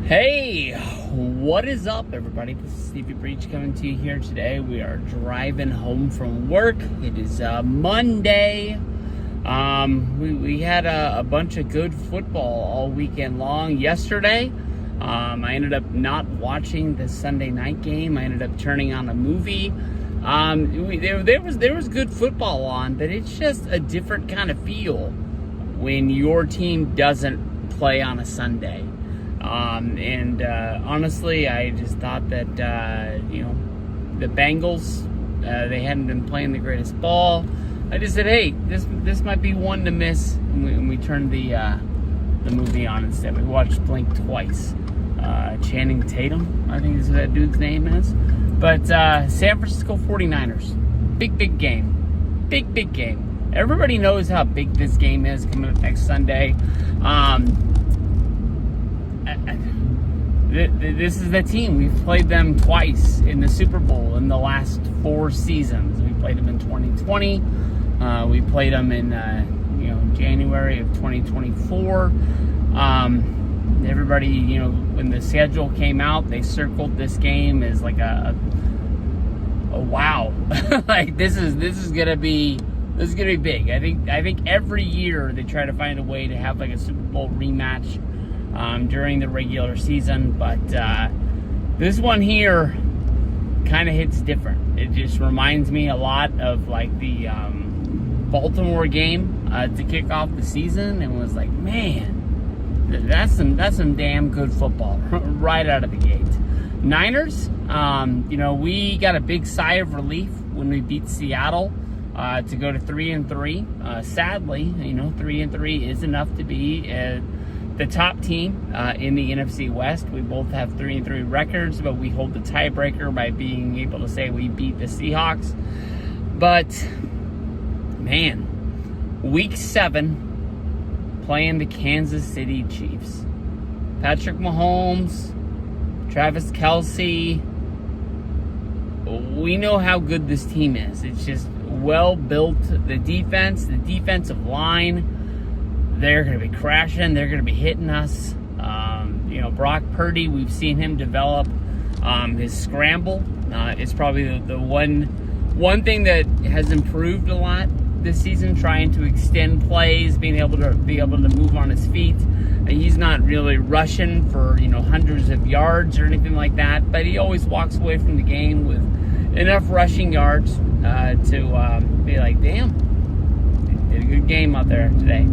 Hey, what is up, everybody? This is Stevie Breach coming to you here today. We are driving home from work. It is Monday. We had a bunch of good football all weekend long. Yesterday, I ended up not watching the Sunday night game. I ended up turning on a movie. There was good football on, but it's just a different kind of feel when your team doesn't play on a Sunday. Honestly, I just thought that, the Bengals, they hadn't been playing the greatest ball. I just said, hey, this might be one to miss. And we turned the movie on instead. We watched Blink twice. Channing Tatum, I think is what that dude's name is. But San Francisco 49ers, big game. Big game. Everybody knows how big this game is coming up next Sunday. This is the team. We've played them twice in the Super Bowl in the last 4 seasons. We played them in 2020. We played them in January of 2024. Everybody, when the schedule came out, they circled this game as like a wow. Like this is gonna be big. I think every year they try to find a way to have like a Super Bowl rematch during the regular season, but this one here kind of hits different. It just reminds me a lot of like the Baltimore game to kick off the season, and was like, man, that's some damn good football right out of the gate. Niners, we got a big sigh of relief when we beat Seattle to go to 3-3. Sadly, 3-3 is enough to be the top team in the NFC West. We both have 3-3 records, but we hold the tiebreaker by being able to say we beat the Seahawks. But, man, Week 7, playing the Kansas City Chiefs. Patrick Mahomes, Travis Kelce. We know how good this team is. It's just well built. The defense, the defensive line, they're going to be crashing. They're going to be hitting us. Brock Purdy, we've seen him develop. His scramble is probably the one thing that has improved a lot this season, trying to extend plays, being able to move on his feet. He's not really rushing for, hundreds of yards or anything like that, but he always walks away from the game with enough rushing yards to be like, damn, did a good game out there today.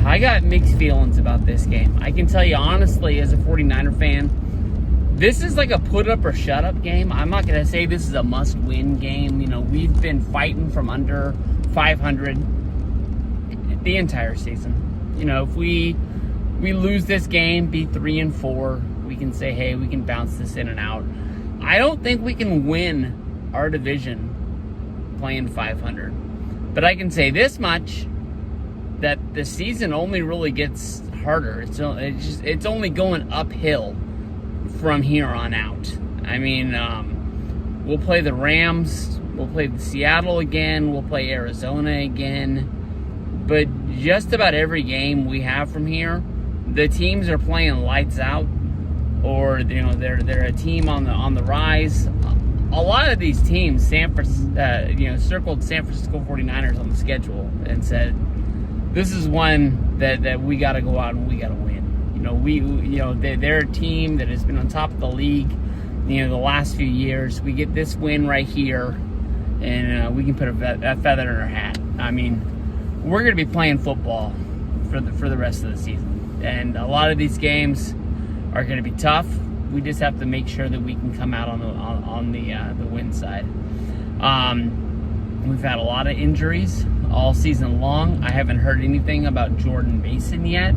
I got mixed feelings about this game. I can tell you honestly, as a 49er fan, this is like a put up or shut up game. I'm not going to say this is a must win game. We've been fighting from under 500 the entire season. If we lose this game, be 3-4, we can say, hey, we can bounce this in and out. I don't think we can win our division playing 500. But I can say this much, that the season only really gets harder. It's only going uphill from here on out. I mean, we'll play the Rams, we'll play the Seattle again, we'll play Arizona again. But just about every game we have from here, the teams are playing lights out, or they're a team on the rise. A lot of these teams, circled San Francisco 49ers on the schedule and said, this is one that we got to go out and we got to win. They're a team that has been on top of the league, the last few years. We get this win right here, and we can put a feather in our hat. I mean, we're going to be playing football for the rest of the season, and a lot of these games are going to be tough. We just have to make sure that we can come out on the win side. We've had a lot of injuries all season long. I haven't heard anything about Jordan Mason yet.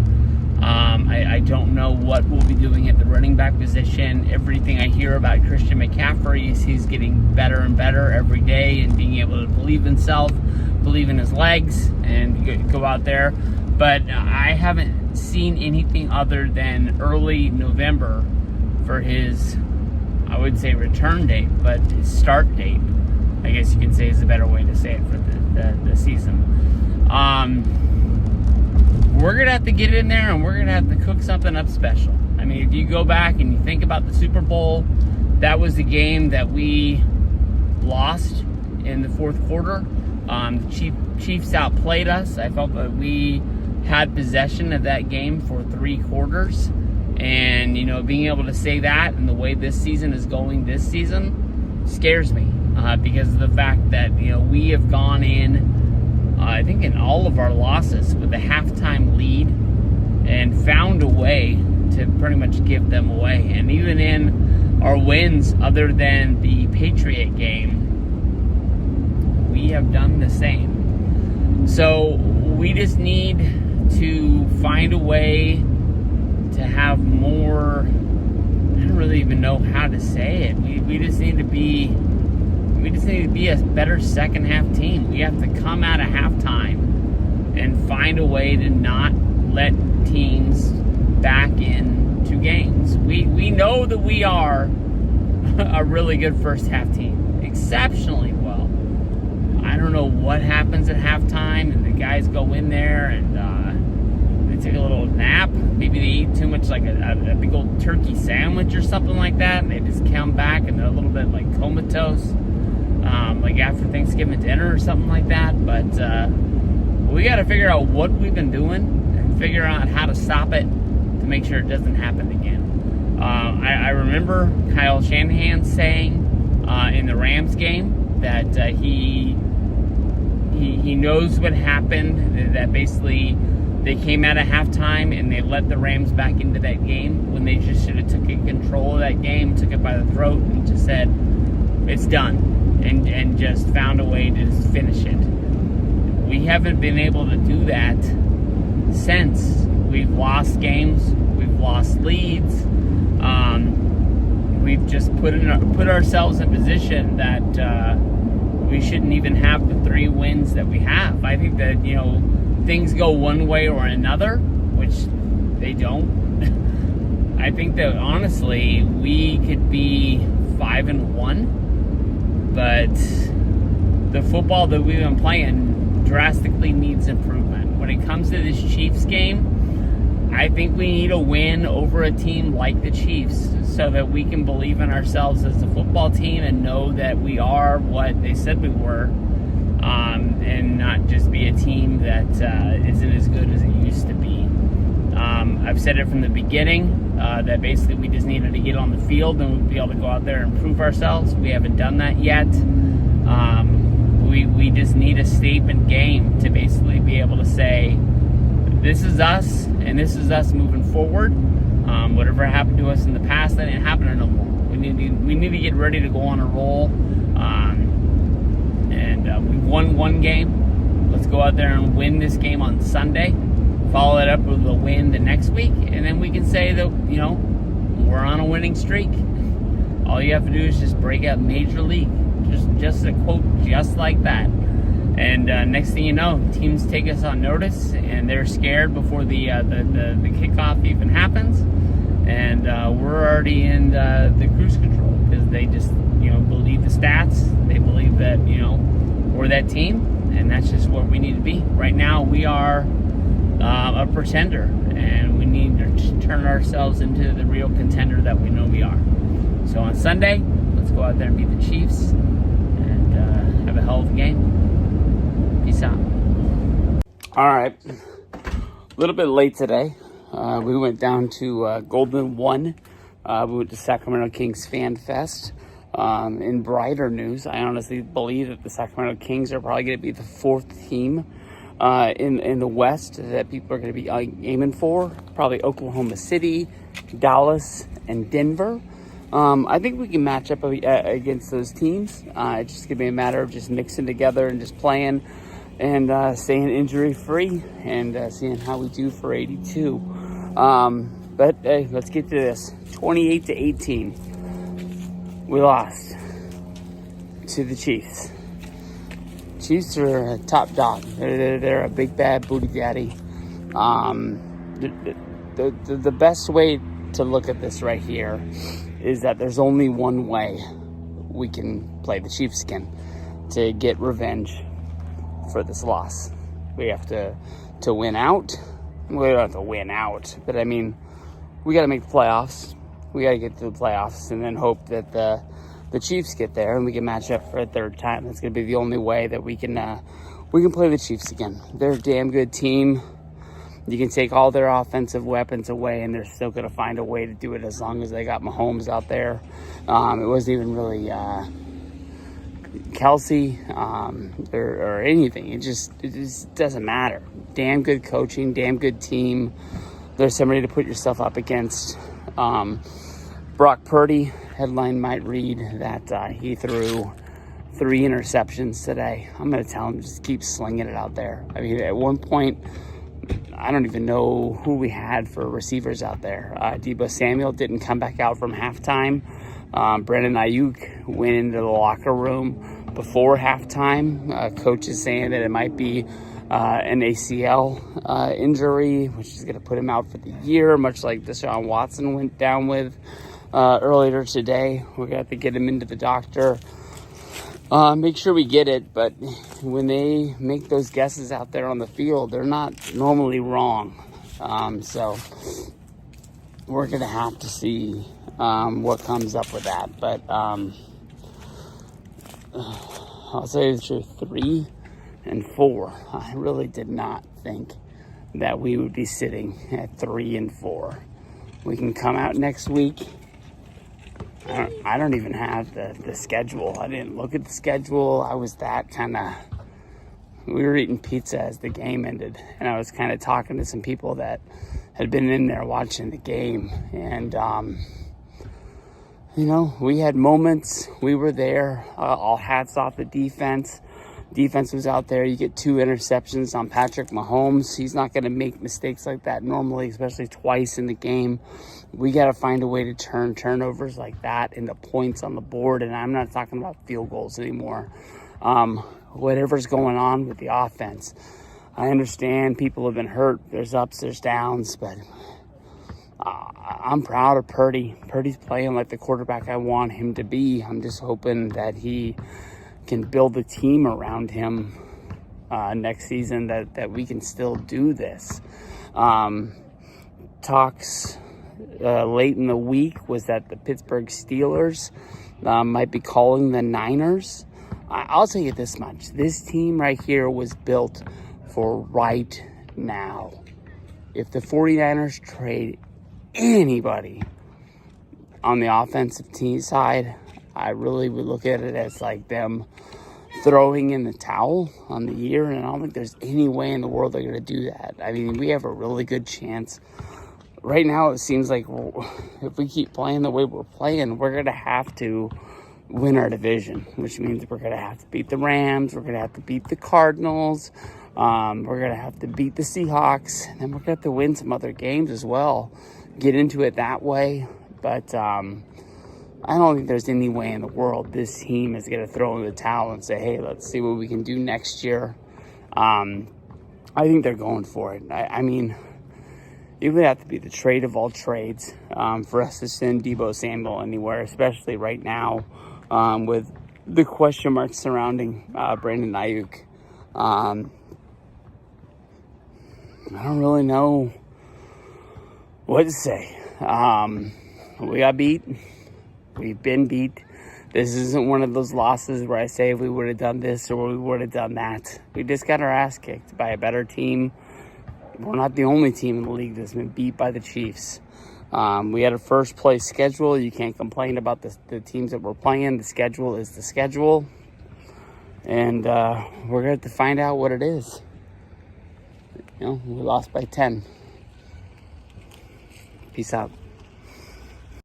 I don't know what we'll be doing at the running back position. Everything I hear about Christian McCaffrey is he's getting better and better every day, and being able to believe in himself, believe in his legs, and go out there. But I haven't seen anything other than early November for his, I would say, return date, but his start date, I guess you can say, is a better way to say it, for the season. we're going to have to get in there and we're going to have to cook something up special. I mean, if you go back and you think about the Super Bowl, that was the game that we lost in the fourth quarter. The Chiefs outplayed us. I felt that we had possession of that game for 3 quarters. And, being able to say that and the way this season is going this season scares me because of the fact that, we have gone in, I think in all of our losses with a halftime lead and found a way to pretty much give them away. And even in our wins, other than the Patriot game, we have done the same. So we just need to find a way to have more, I don't really even know how to say it. We just need to be a better second half team. We have to come out of halftime and find a way to not let teams back into games. We know that we are a really good first half team, exceptionally well. I don't know what happens at halftime, and the guys go in there and they take a little nap. Maybe they eat too much, like a big old turkey sandwich or something like that, and they just come back and they're a little bit like comatose, like after Thanksgiving dinner or something like that. But we got to figure out what we've been doing and figure out how to stop it to make sure it doesn't happen again. I remember Kyle Shanahan saying in the Rams game that he knows what happened, that basically they came out of halftime and they let the Rams back into that game when they just should have taken control of that game, took it by the throat, and just said, it's done, and just found a way to just finish it. We haven't been able to do that since. We've lost games, we've lost leads, we've just put ourselves in a position that we shouldn't even have the 3 wins that we have. I think that, things go one way or another, which they don't. I think that honestly, we could be 5-1, but the football that we've been playing drastically needs improvement. When it comes to this Chiefs game, I think we need a win over a team like the Chiefs so that we can believe in ourselves as a football team and know that we are what they said we were, and not just be a team that isn't as good as it used to be. I've said it from the beginning that basically we just needed to get on the field and we'd be able to go out there and prove ourselves. We haven't done that yet. We just need a statement game to basically be able to say, this is us, and this is us moving forward. Whatever happened to us in the past, that ain't happening no more. We need to get ready to go on a roll. We've won 1 game. Let's go out there and win this game on Sunday. Follow it up with a win the next week, and then we can say that we're on a winning streak. All you have to do is just break out Major League, just a quote, just like that. And next thing you know, teams take us on notice, and they're scared before the kickoff even happens, and we're already in the cruise control because they just believe the stats. They believe that we're that team, and that's just what we need to be. Right now, we are a pretender, and we need to turn ourselves into the real contender that we know we are. So on Sunday, let's go out there and beat the Chiefs and have a hell of a game. Peace out. All right. A little bit late today. We went down to Golden One. We went to Sacramento Kings Fan Fest. In brighter news, I honestly believe that the Sacramento Kings are probably going to be the 4th team in the West that people are going to be aiming for. Probably Oklahoma City, Dallas, and Denver. I think we can match up against those teams. It's just going to be a matter of just mixing together and just playing and staying injury-free and seeing how we do for 82. But hey, let's get to this. 28-18. We lost to the Chiefs. Chiefs are a top dog. They're a big bad booty daddy. The best way to look at this right here is that there's only one way we can play the Chiefskin to get revenge for this loss. We have to win out We don't have to win out, but I mean, we got to make the playoffs. We got to get to the playoffs and then hope that the Chiefs get there and we can match up for a third time. That's going to be the only way that we can play the Chiefs again. They're a damn good team. You can take all their offensive weapons away and they're still going to find a way to do it as long as they got Mahomes out there. It wasn't even really Kelsey or anything. It just doesn't matter. Damn good coaching, damn good team. There's somebody to put yourself up against. Brock Purdy, headline might read that he threw 3 interceptions today. I'm going to tell him just keep slinging it out there. I mean, at one point, I don't even know who we had for receivers out there. Deebo Samuel didn't come back out from halftime. Brandon Ayuk went into the locker room before halftime. Coach is saying that it might be an ACL injury, which is going to put him out for the year, much like Deshaun Watson went down with earlier today. We're going to have to get him into the doctor. Make sure we get it, but when they make those guesses out there on the field, they're not normally wrong. So we're going to have to see what comes up with that. But I'll say the truth, 3 and 4. I really did not think that we would be sitting at 3 and 4. We can come out next week. I don't even have the schedule. I didn't look at the schedule. I was that kind of... We were eating pizza as the game ended, and I was kind of talking to some people that had been in there watching the game. And, we had moments. We were there. All hats off the defense. Defense was out there. You get 2 interceptions on Patrick Mahomes. He's not going to make mistakes like that normally, especially twice in the game. We got to find a way to turn turnovers like that into points on the board. And I'm not talking about field goals anymore. Whatever's going on with the offense. I understand people have been hurt. There's ups, there's downs, but I'm proud of Purdy. Purdy's playing like the quarterback I want him to be. I'm just hoping that he can build a team around him next season that we can still do this. Talks late in the week was that the Pittsburgh Steelers might be calling the Niners. I'll tell you this much. This team right here was built for right now. If the 49ers trade anybody on the offensive team side, I really would look at it as like them throwing in the towel on the year, and I don't think there's any way in the world they're going to do that. I mean, we have a really good chance. Right now, it seems like if we keep playing the way we're playing, we're going to have to win our division, which means we're going to have to beat the Rams, we're going to have to beat the Cardinals, we're going to have to beat the Seahawks, and then we're going to have to win some other games as well. Get into it that way, but I don't think there's any way in the world this team is going to throw in the towel and say, hey, let's see what we can do next year. I think they're going for it. I mean, it would have to be the trade of all trades for us to send Deebo Samuel anywhere, especially right now with the question marks surrounding Brandon Ayuk. I don't really know what to say. We got beat. We've been beat. This isn't one of those losses where I say we would have done this or we would have done that. We just got our ass kicked by a better team. We're not the only team in the league that's been beat by the Chiefs. We had a first place schedule. You can't complain about the teams that we're playing. The schedule is the schedule. And we're going to have to find out what it is. We lost by 10. Peace out.